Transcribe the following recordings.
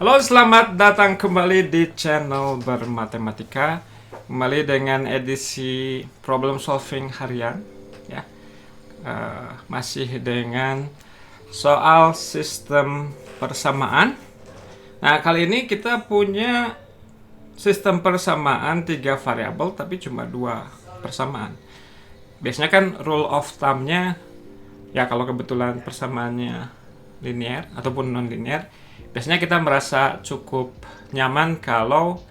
Halo, selamat datang kembali di channel Bermatematika. Kembali dengan edisi problem solving harian, ya. Masih dengan soal sistem persamaan. Nah, kali ini kita punya sistem persamaan 3 variabel, tapi cuma 2 persamaan. Biasanya kan rule of thumb-nya, ya kalau kebetulan persamaannya linear ataupun non-linear, biasanya kita merasa cukup nyaman kalau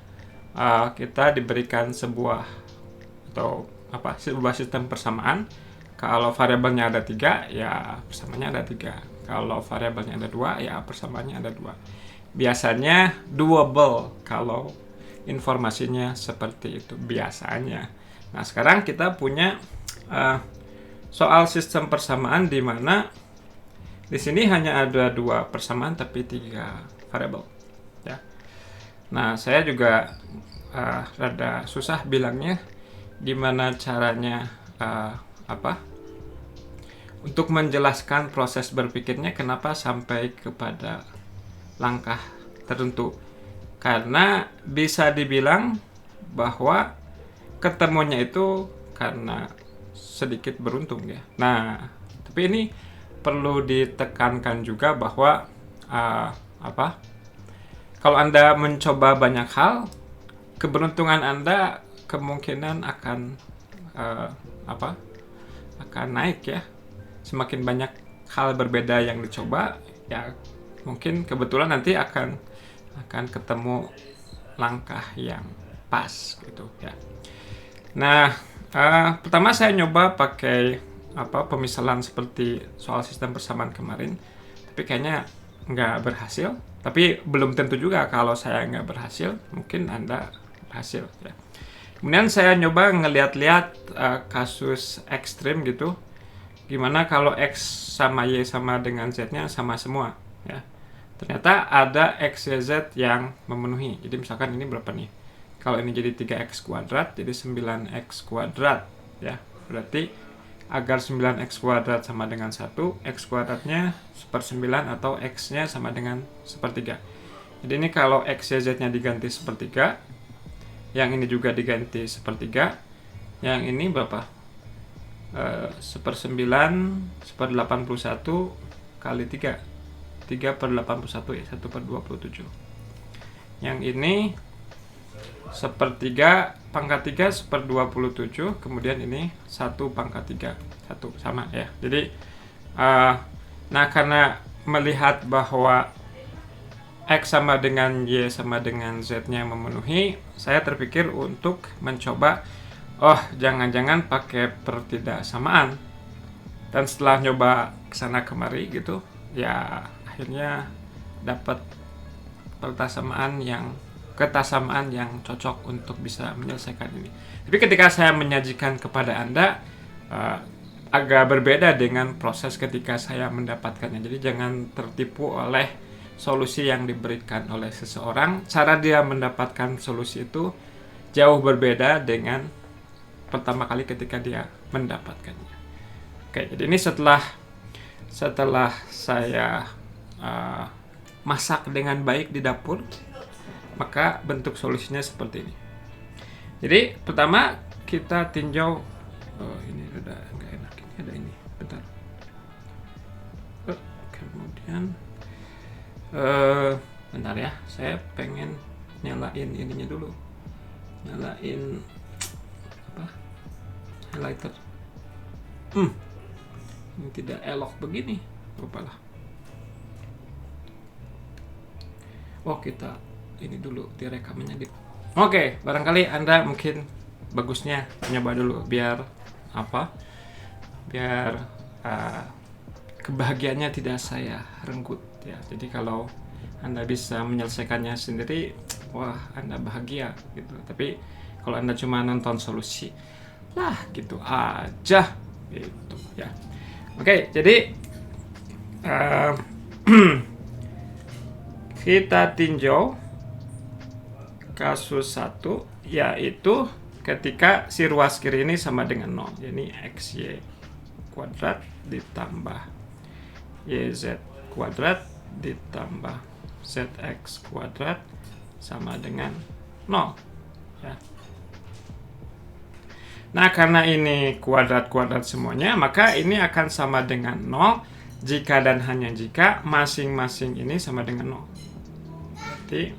kita diberikan sebuah sistem persamaan. Kalau variabelnya ada 3, ya persamaannya ada 3. Kalau variabelnya ada 2, ya persamaannya ada 2. Biasanya doable kalau informasinya seperti itu biasanya. Nah, sekarang kita punya soal sistem persamaan di mana di sini hanya ada 2 persamaan tapi 3 variabel, ya. Nah, saya juga rada susah bilangnya gimana caranya untuk menjelaskan proses berpikirnya kenapa sampai kepada langkah tertentu. Karena bisa dibilang bahwa ketemunya itu karena sedikit beruntung, ya. Nah, tapi ini perlu ditekankan juga bahwa kalau Anda mencoba banyak hal, keberuntungan Anda kemungkinan akan akan naik, ya. Semakin banyak hal berbeda yang dicoba, ya mungkin kebetulan nanti akan ketemu langkah yang pas gitu, ya. Nah, pertama saya nyoba pakai pemisalan seperti soal sistem persamaan kemarin, tapi kayaknya nggak berhasil. Tapi belum tentu juga kalau saya nggak berhasil, mungkin Anda berhasil, ya. Kemudian saya nyoba ngeliat-liat kasus ekstrim gitu, gimana kalau X sama Y sama dengan Z-nya sama semua, ya. Ternyata ada X, Y, Z yang memenuhi. Jadi misalkan ini berapa nih? Kalau ini jadi 3x kuadrat, jadi 9x kuadrat, ya. Berarti agar 9x kuadrat sama dengan 1, x kuadratnya 1/9 atau x-nya sama dengan 1/3. Jadi ini kalau x, y, z-nya diganti 1/3, yang ini juga diganti 1/3, yang ini berapa? 1/9 1/81 kali 3. 3/81, ya, 1/27. Yang ini 1/3 pangkat 3 1/27, kemudian ini 1 pangkat 3, 1 sama, ya. Jadi nah, karena melihat bahwa X sama dengan Y sama dengan Z-nya memenuhi, saya terpikir untuk mencoba, jangan-jangan pakai pertidaksamaan. Dan setelah nyoba kesana kemari gitu, ya akhirnya dapat ketasamaan yang cocok untuk bisa menyelesaikan ini. Tapi ketika saya menyajikan kepada Anda, agak berbeda dengan proses ketika saya mendapatkannya. Jadi jangan tertipu oleh solusi yang diberikan oleh seseorang. Cara dia mendapatkan solusi itu jauh berbeda dengan pertama kali ketika dia mendapatkannya. Oke, jadi ini setelah saya masak dengan baik di dapur, maka bentuk solusinya seperti ini. Jadi pertama kita tinjau, ini udah nggak enak, ini ada ini, bentar. Kemudian bentar ya, saya pengen nyalain ininya dulu, nyalain highlighter. Ini tidak elok begini, apalah. Kita ini dulu direkamannya gitu. Oke, barangkali Anda mungkin bagusnya nyoba dulu biar kebahagiaannya tidak saya renggut, ya. Jadi kalau Anda bisa menyelesaikannya sendiri, wah, Anda bahagia gitu. Tapi kalau Anda cuma nonton solusi, lah gitu aja gitu, ya. Oke, jadi kita tinjau kasus 1, yaitu ketika si ruas kiri ini sama dengan 0. Jadi XY kuadrat ditambah YZ kuadrat ditambah zx kuadrat sama dengan 0 ya. Nah, karena ini kuadrat-kuadrat semuanya, maka ini akan sama dengan 0 jika dan hanya jika masing-masing ini sama dengan 0. Berarti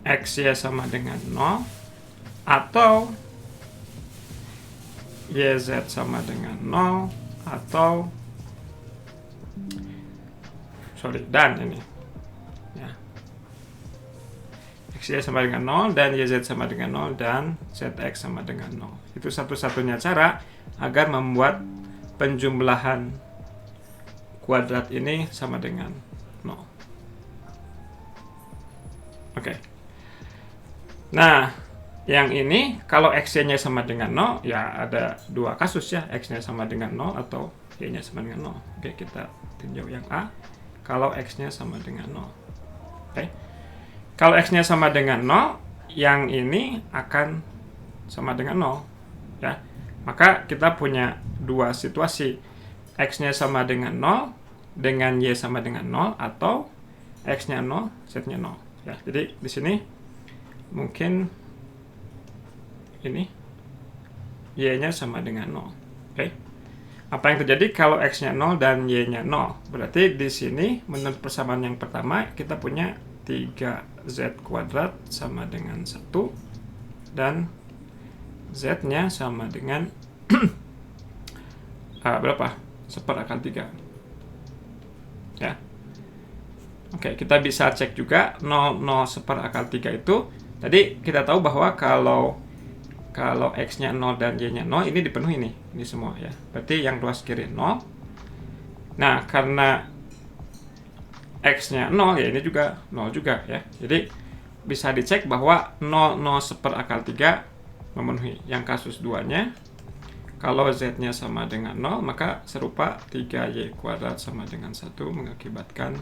x-y sama dengan 0 atau YZ sama dengan 0 atau dan ini ya, XY sama dengan 0 dan YZ sama dengan 0 dan ZX sama dengan 0. Itu satu-satunya cara agar membuat penjumlahan kuadrat ini sama dengan 0. Oke. Nah, yang ini kalau XY-nya sama dengan 0, ya ada dua kasus ya, X-nya sama dengan 0 atau Y-nya sama dengan 0. Oke, kita tinjau yang A. Kalau X-nya sama dengan 0. Oke. Kalau X-nya sama dengan 0, yang ini akan sama dengan 0. Ya. Maka kita punya dua situasi. X-nya sama dengan 0, dengan Y sama dengan 0, atau X-nya 0, Z-nya 0. Ya, jadi di sini mungkin ini Y-nya sama dengan 0. Oke. Apa yang terjadi kalau X-nya 0 dan Y-nya 0? Berarti di sini menurut persamaan yang pertama kita punya 3Z kuadrat sama dengan 1 dan Z-nya sama dengan berapa? 1/3. Ya. Oke, kita bisa cek juga 0 1/3 itu. Tadi kita tahu bahwa kalau X-nya 0 dan Y-nya 0, ini dipenuhi nih. Ini semua ya. Berarti yang ruas kiri 0. Nah, karena X-nya 0, ya ini juga 0 juga ya. Jadi, bisa dicek bahwa 0 1/3 memenuhi. Yang kasus 2-nya, kalau Z-nya sama dengan 0, maka serupa 3Y kuadrat sama dengan 1 mengakibatkan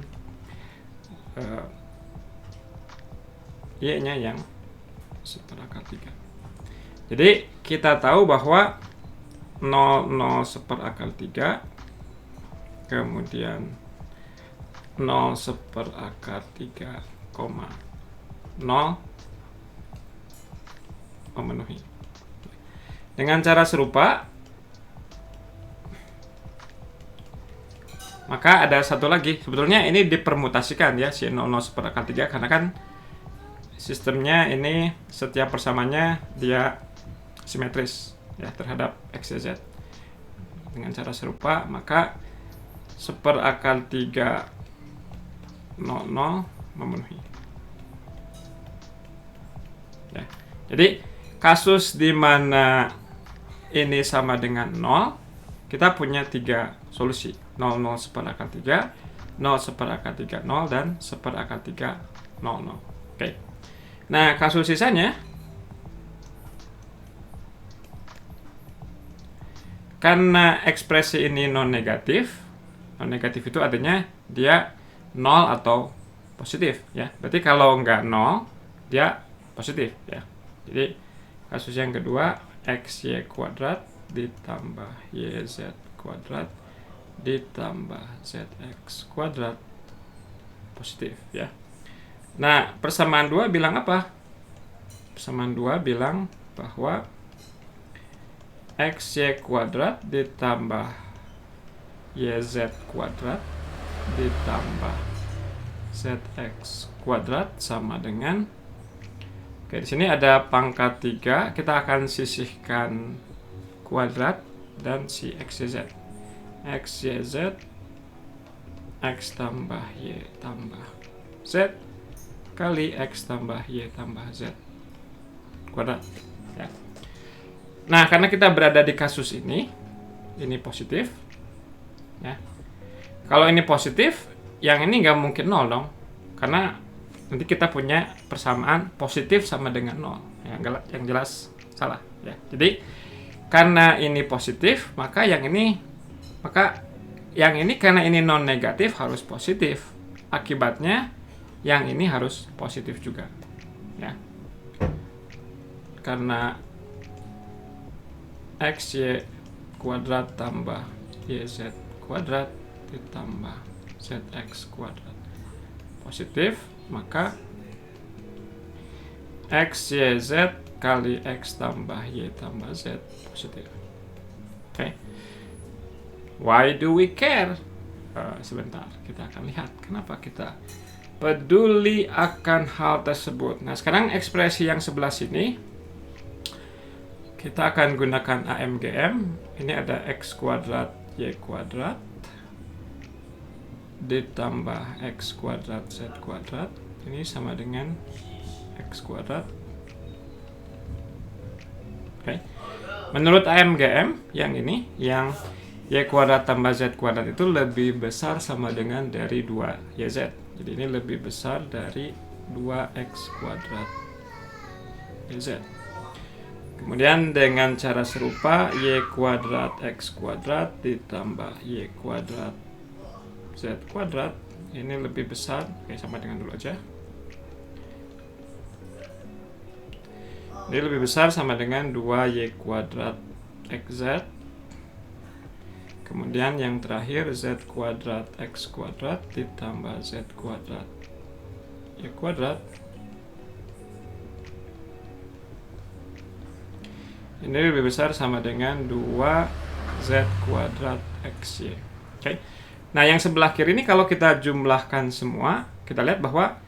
Y-nya yang 1/3. Jadi kita tahu bahwa 0 1/3 kemudian 0 1/3, 0 memenuhi. Dengan cara serupa, maka ada satu lagi. Sebetulnya ini dipermutasikan ya si 0 1/3 karena kan sistemnya ini setiap persamaannya dia simetris ya terhadap X, Y, Z. Dengan cara serupa, maka 1/3 00 memenuhi. Ya. Jadi kasus di mana ini sama dengan 0, kita punya 3 solusi. 0 1/3, 0 1/3 0 dan 1/3 00. Oke. Nah, kasus sisanya karena ekspresi ini non-negatif. Non-negatif itu artinya dia 0 atau positif ya. Berarti kalau nggak 0, dia positif ya. Jadi kasus yang kedua, XY kuadrat ditambah YZ kuadrat ditambah ZX kuadrat positif ya. Nah, persamaan 2 bilang apa? Persamaan 2 bilang bahwa XY kuadrat ditambah YZ kuadrat ditambah ZX kuadrat sama dengan, oke, di sini ada pangkat 3, kita akan sisihkan kuadrat dan si XYZ. XYZ X tambah Y tambah Z kali X tambah Y tambah Z kuadrat ya. Nah, karena kita berada di kasus ini positif ya. Kalau ini positif, yang ini nggak mungkin 0 dong, karena nanti kita punya persamaan positif sama dengan 0 yang jelas salah ya. Jadi karena ini positif, maka yang ini karena ini non negatif harus positif. Akibatnya yang ini harus positif juga ya. Karena XY kuadrat tambah YZ kuadrat ditambah ZX kuadrat positif, maka X, Y, Z kali X tambah Y tambah Z positif. Oke. Why do we care? Sebentar, kita akan lihat kenapa kita peduli akan hal tersebut. Nah, sekarang ekspresi yang sebelah sini kita akan gunakan AMGM. Ini ada X kuadrat Y kuadrat ditambah X kuadrat Z kuadrat. Ini sama dengan X kuadrat. Oke. Menurut AMGM yang ini, yang Y kuadrat tambah Z kuadrat itu lebih besar sama dengan dari 2YZ. Jadi ini lebih besar dari 2X kuadrat YZ. Kemudian dengan cara serupa, Y kuadrat X kuadrat ditambah Y kuadrat Z kuadrat. Ini lebih besar, oke, sama dengan dulu aja. Ini lebih besar sama dengan 2Y kuadrat XZ. Kemudian yang terakhir Z kuadrat X kuadrat ditambah Z kuadrat Y kuadrat. Ini lebih besar sama dengan 2Z kuadrat XY. Oke. Nah, yang sebelah kiri ini kalau kita jumlahkan semua, kita lihat bahwa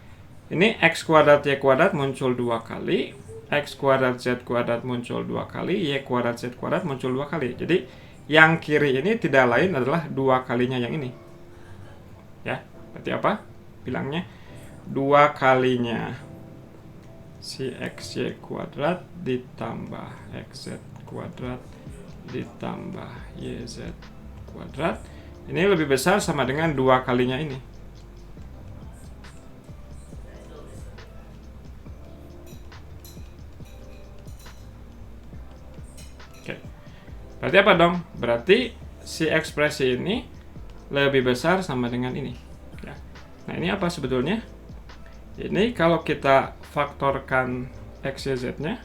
ini X kuadrat Y kuadrat muncul 2 kali, X kuadrat Z kuadrat muncul 2 kali, Y kuadrat Z kuadrat muncul 2 kali. Jadi yang kiri ini tidak lain adalah 2 kalinya yang ini. Ya, berarti apa? Bilangnya 2 kalinya si XY kuadrat ditambah XZ kuadrat ditambah YZ kuadrat. Ini lebih besar sama dengan 2 kalinya ini. Oke. Berarti apa dong? Berarti si ekspresi ini lebih besar sama dengan ini. Ya. Nah, ini apa sebetulnya? Ini kalau kita faktorkan X, Y, Z-nya,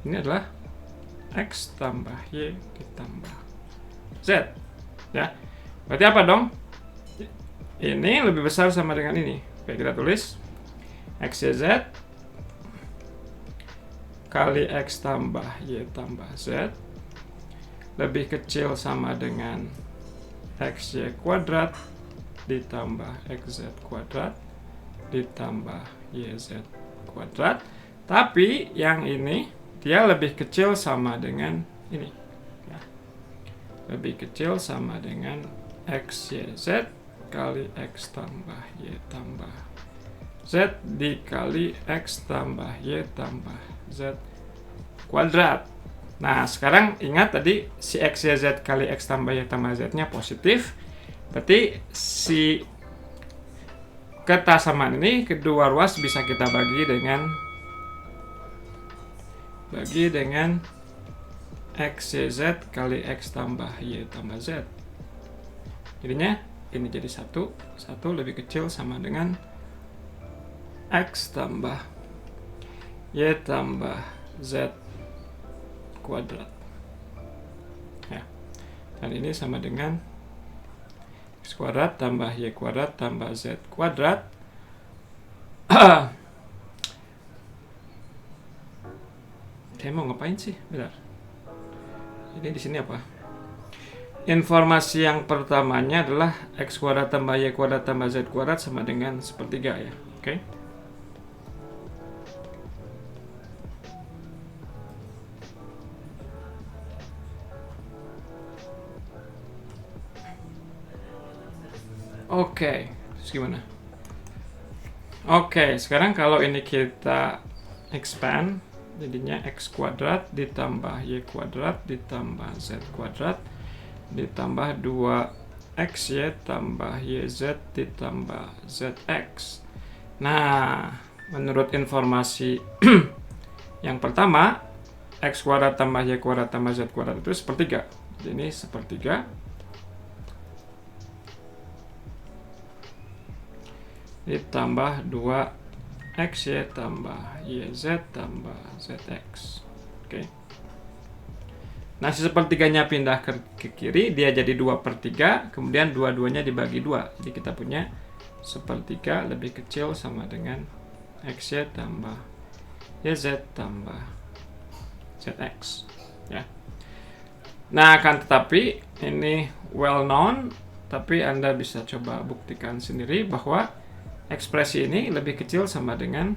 ini adalah X tambah Y ditambah Z. Ya. Berarti apa dong? Ini lebih besar sama dengan ini. Oke, kita tulis X, Y, Z kali X tambah Y tambah Z lebih kecil sama dengan XY kuadrat ditambah XZ kuadrat ditambah YZ kuadrat. Tapi yang ini dia lebih kecil sama dengan ini. Ya. Lebih kecil sama dengan XYZ kali X tambah Y tambah Z dikali X tambah Y tambah Z kuadrat. Nah, sekarang ingat tadi si X, Y, Z kali X tambah Y tambah Z-nya positif. Berarti si ketasamaan ini kedua ruas bisa kita bagi dengan X, Y, Z kali X tambah Y tambah Z. Jadinya ini jadi 1 lebih kecil sama dengan X tambah Y tambah Z kuadrat. Ya. Dan ini sama dengan X kuadrat tambah Y kuadrat tambah Z kuadrat. Saya mau ngapain sih? Bentar. Ini di sini apa? Informasi yang pertamanya adalah X kuadrat tambah Y kuadrat tambah Z kuadrat sama dengan 1/3 ya. Oke. Oke, terus gimana? Oke, sekarang kalau ini kita expand, jadinya X kuadrat ditambah Y kuadrat ditambah Z kuadrat ditambah 2XY tambah YZ ditambah ZX. Nah, menurut informasi yang pertama, X kuadrat tambah Y kuadrat tambah Z kuadrat itu 1/3. Jadi ini 1/3 ditambah 2XY tambah YZ tambah ZX. Oke. Nah, si sepertiganya pindah ke kiri, dia jadi 2/3, kemudian dua-duanya dibagi 2. Jadi kita punya sepertiga lebih kecil sama dengan XY tambah YZ tambah ZX. Ya. Nah, akan tetapi ini well known, tapi Anda bisa coba buktikan sendiri bahwa ekspresi ini lebih kecil sama dengan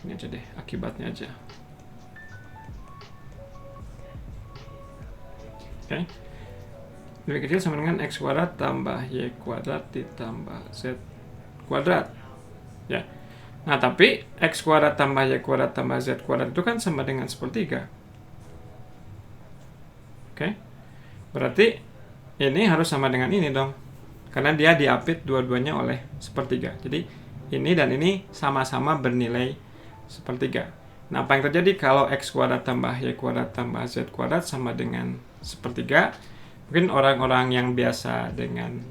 ini aja deh, akibatnya aja. Oke. Lebih kecil sama dengan X kuadrat tambah Y kuadrat ditambah Z kuadrat. Ya. Nah, tapi X kuadrat tambah Y kuadrat tambah Z kuadrat itu kan sama dengan sepertiga. Oke. Berarti ini harus sama dengan ini dong. Karena dia diapit dua-duanya oleh sepertiga. Jadi ini dan ini sama-sama bernilai sepertiga. Nah, apa yang terjadi kalau X kuadrat tambah Y kuadrat tambah Z kuadrat sama dengan sepertiga? Mungkin orang-orang yang biasa dengan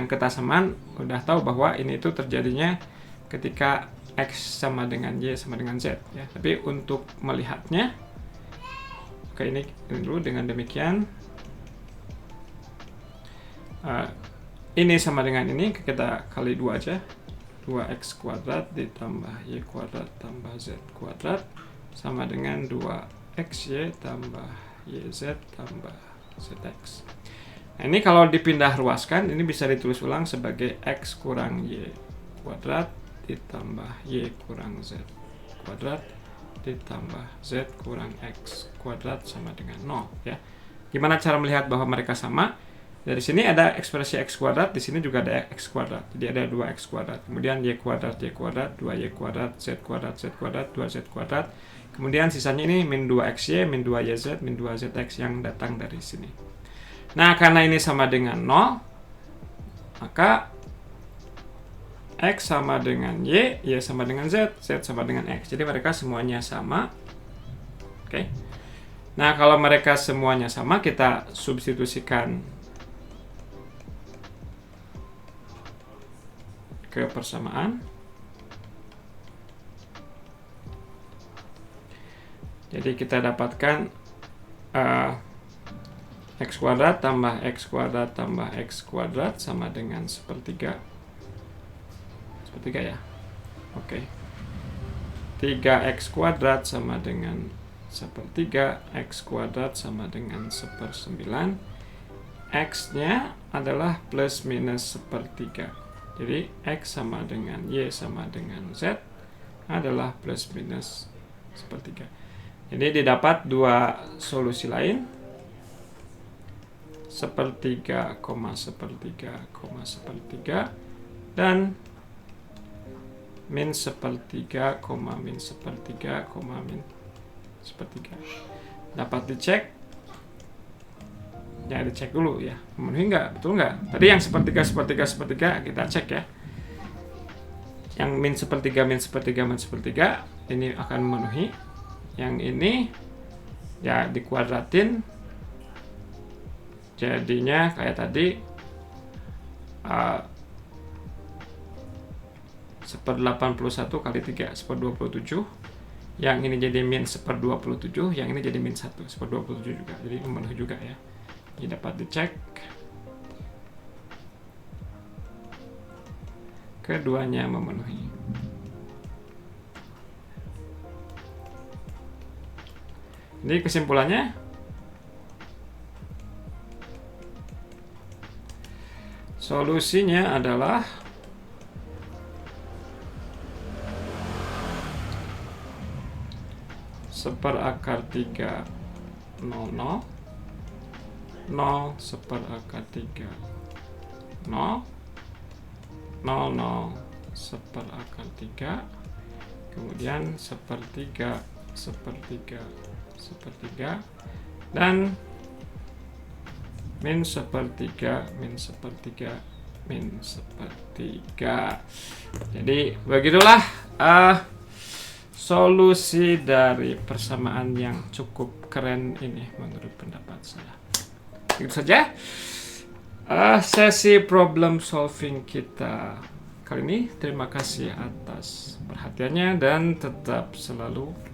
ketasamaan udah tahu bahwa ini itu terjadinya ketika X sama dengan Y sama dengan Z. Ya. Tapi untuk melihatnya, oke, ini dulu dengan demikian. Ini sama dengan ini, kita kali 2 aja. 2x kuadrat ditambah y kuadrat tambah z kuadrat sama dengan 2xy tambah yz tambah zx. Nah, ini kalau dipindah ruaskan, ini bisa ditulis ulang sebagai x kurang y kuadrat ditambah y kurang z kuadrat ditambah z kurang x kuadrat sama dengan 0. Ya. Gimana cara melihat bahwa mereka sama? Dari sini ada ekspresi x kuadrat, di sini juga ada x kuadrat. Jadi ada 2x kuadrat. Kemudian y kuadrat, 2y kuadrat, z kuadrat, 2z kuadrat. Kemudian sisanya ini min 2xy, min 2yz, min 2zx yang datang dari sini. Nah, karena ini sama dengan 0, maka x sama dengan y sama dengan z sama dengan x. Jadi mereka semuanya sama. Oke. Nah, kalau mereka semuanya sama, kita substitusikan ke persamaan. Jadi kita dapatkan x kuadrat tambah x kuadrat tambah x kuadrat sama dengan sepertiga. Sepertiga ya. Oke. 3x kuadrat sama dengan sepertiga, x kuadrat sama dengan 1/9. X-nya adalah plus minus sepertiga. Jadi x sama dengan y sama dengan z adalah plus minus sepertiga. Jadi didapat dua solusi lain. Sepertiga, sepertiga, sepertiga, dan min sepertiga, min sepertiga, min sepertiga. Dapat dicek. Ya, dicek dulu ya, memenuhi nggak, betul nggak? Tadi yang sepertiga kita cek ya. Yang min sepertiga ini akan memenuhi. Yang ini ya dikuadratin, jadinya kayak tadi 1/81 kali 3 1/27. Yang ini jadi min 1/27, yang ini jadi min 1 1/27 juga, jadi memenuhi juga ya. Ini dapat dicek. Keduanya memenuhi. Jadi kesimpulannya, solusinya adalah seperakar 3 0 0 seperakar 3 0 0 seperakar 3, kemudian sepertiga dan min sepertiga. Jadi begitulah solusi dari persamaan yang cukup keren ini menurut pendapat saya. Itu saja sesi problem solving kita kali ini. Terima kasih atas perhatiannya dan tetap selalu